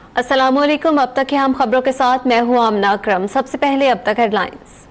अस्सलामुअलैकुम। अब तक की हम खबरों के साथ मैं हूं आमना अकरम। सबसे पहले अब तक हेडलाइंस।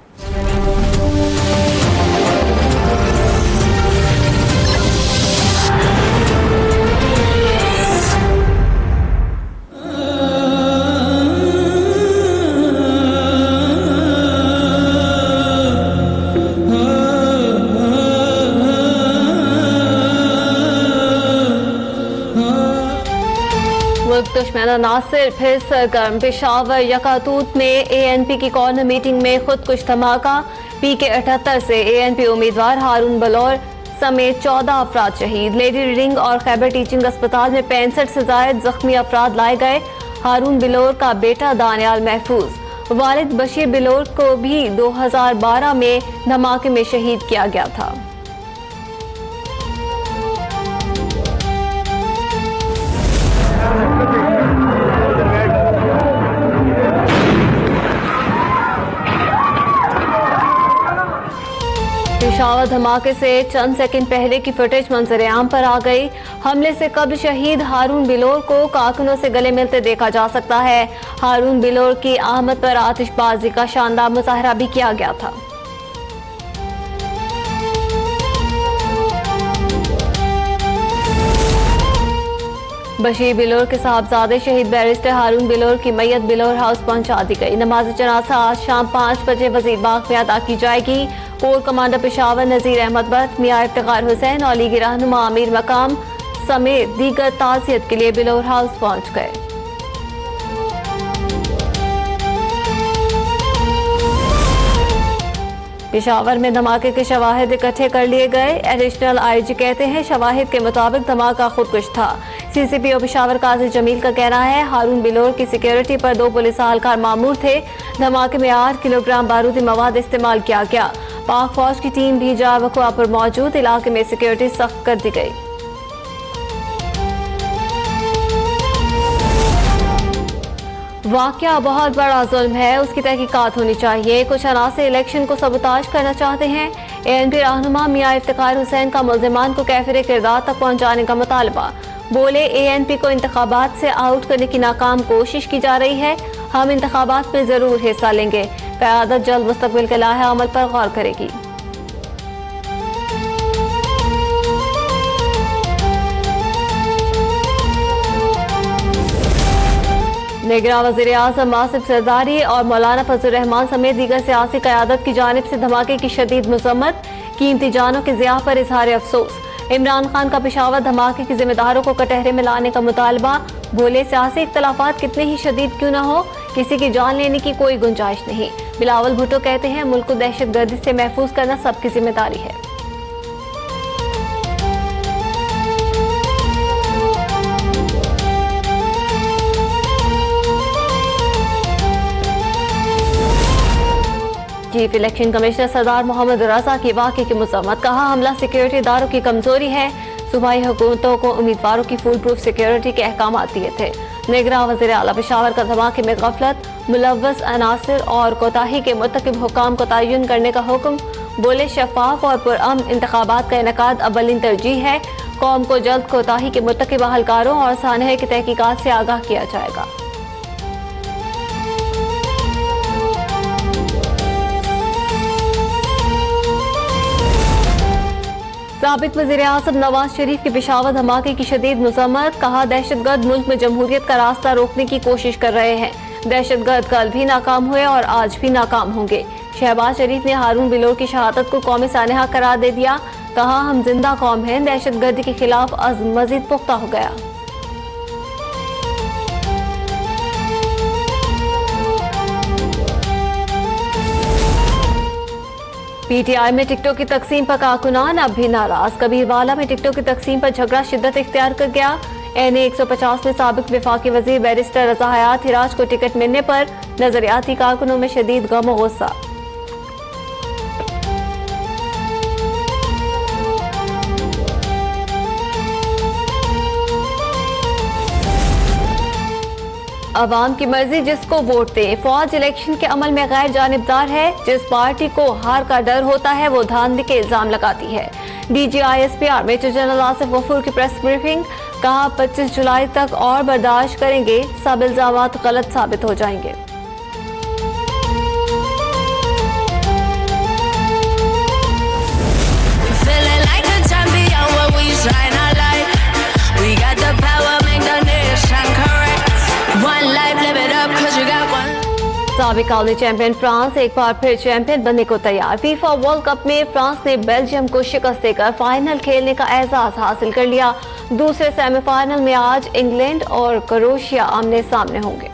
दुश्मन नासिर फिर सरगर्म। पेशावर यकातूत में ANP की कॉर्नर मीटिंग में खुदकुश धमाका। PK78 से ANP उम्मीदवार हारून बलौर समेत 14 अफराद शहीद। लेडी रीडिंग और खैबर टीचिंग अस्पताल में 65 से जायद जख्मी अफराद लाए गए। हारून बिलोर का बेटा दानियाल महफूज। वालिद बशीर बिलोर को भी 2012 में धमाके में शहीद किया गया था। पेशावर धमाके से चंद सेकंड पहले की फुटेज मंजर आम पर आ गई। हमले से कब्ल शहीद हारून बिलोर को कारकुनों से गले मिलते देखा जा सकता है। हारून बिलोर की आमद पर आतिशबाजी का शानदार मुजाहरा भी किया गया था। बशीर बिलोर के साहबजादे शहीद बैरिस्टर हारून बिलोर की मैयत बिलोर हाउस पहुंचा दी गई। नमाज जनाजा आज शाम 5 बजे वजीर बाग में अदा की जाएगी। कोर कमांडर पेशावर नजीर अहमद भट्ट, मियां इफ्तिखार हुसैन और लीगी रहनुमा आमिर मकाम समेत दीगर ताज़ियत के लिए बिलोर हाउस पहुंच गए। पेशावर में धमाके के शवाहिद इकट्ठे कर लिए गए। एडिशनल IG कहते हैं शवाहिद के मुताबिक धमाका खुदकुश था। CCPO पेशावर काजी जमील का कहना है हारून बिलोर की सिक्योरिटी पर 2 पुलिस एहलकार मामूर थे। धमाके में 8 किलोग्राम बारूदी मवाद इस्तेमाल किया गया। पाक फौज की टीम भी जावकुआ पर मौजूद। इलाके में सिक्योरिटी सख्त कर दी गई। वाकया बहुत बड़ा जुल्म है, उसकी तहकीकात होनी चाहिए। कुछ अनासर इलेक्शन को सबूताज करना चाहते हैं। ANP रहनुमा मियां इफ्तिखार हुसैन का मुल्जिमान को कैफिर किरदार तक पहुंचाने का मुतालबा। बोले ANP को इंतखाबात से आउट करने की नाकाम कोशिश की जा रही है। हम इंतखाबात में जरूर हिस्सा लेंगे। क़यादत जल्द मुस्तकबिल के लाहे अमल पर गौर करेगी। निगरान वज़ीर आज़म आसिफ ज़रदारी और मौलाना फजल रहमान समेत दीगर सियासी क़यादत की जानिब से धमाके की शदीद मज़म्मत। कीमती जानों के ज़िया पर इजहार अफसोस। इमरान खान का पेशावर धमाके के जिम्मेदारों को कटहरे में लाने का मुतालबा। बोले सियासी इख्तलाफात कितने ही शदीद क्यों न हो, किसी की जान लेने की कोई गुंजाइश नहीं। बिलावल भुट्टो कहते हैं मुल्क को दहशतगर्दी से महफूज करना सबकी जिम्मेदारी है। चीफ इलेक्शन कमिश्नर सरदार मोहम्मद रजा की वाक़े की मज़म्मत। कहा हमला सिक्योरिटी इदारों की कमजोरी है। सूबाई हुकूमतों को उम्मीदवारों की फुल प्रूफ सिक्योरिटी के अहकाम दिए थे। निगरान वज़ीर आला पेशावर का धमाके में गफलत, मुलव्वस अनासिर और कोताही के मुर्तकिब हुकाम को तयन करने का हुक्म। बोले शफाफ और पुरअमन इंतखाबात का इनेकाद अव्वलीन तरजीह है। कौम को जल्द कोताही के मुर्तकिब अहलकारों और सानहे की तहकीकात से आगाह किया जाएगा। साबिक वज़ीर आज़म नवाज शरीफ के पेशावर धमाके की शदीद मज़म्मत। कहा दहशतगर्द मुल्क में जमहूरियत का रास्ता रोकने की कोशिश कर रहे हैं। दहशतगर्द कल भी नाकाम हुए और आज भी नाकाम होंगे। शहबाज शरीफ ने हारून बिलोर की शहादत को कौम सानहा करार दे दिया। कहा हम जिंदा कौम हैं। दहशतगर्दी के खिलाफ अज़्म मज़ीद पुख्ता हो गया। PTI में टिकटों की तकसीम पर कारकुनान अब भी नाराज। कबीरवाला में टिकटों की तकसीम पर झगड़ा शिद्दत इख्तियार कर गया। NA 150 में साबिक वफाकी वजीर बैरिस्टर रजा हयात हिराज को टिकट मिलने पर नजरियाती कारकुनों में शदीद गम और गुस्सा। अवाम की मर्जी जिसको वोट दे। फौज इलेक्शन के अमल में गैर जानिबदार है। जिस पार्टी को हार का डर होता है वो धांधली के इल्जाम लगाती है। DGISPR major general Asif Ghafoor की प्रेस ब्रीफिंग, कहा 25 जुलाई तक और बर्दाश्त करेंगे, सब इल्जामात गलत साबित हो जाएंगे। साबिक आलमी चैंपियन फ्रांस एक बार फिर चैंपियन बनने को तैयार। फीफा वर्ल्ड कप में फ्रांस ने बेल्जियम को शिकस्त देकर फाइनल खेलने का एजाज हासिल कर लिया। दूसरे सेमीफाइनल में आज इंग्लैंड और क्रोएशिया आमने सामने होंगे।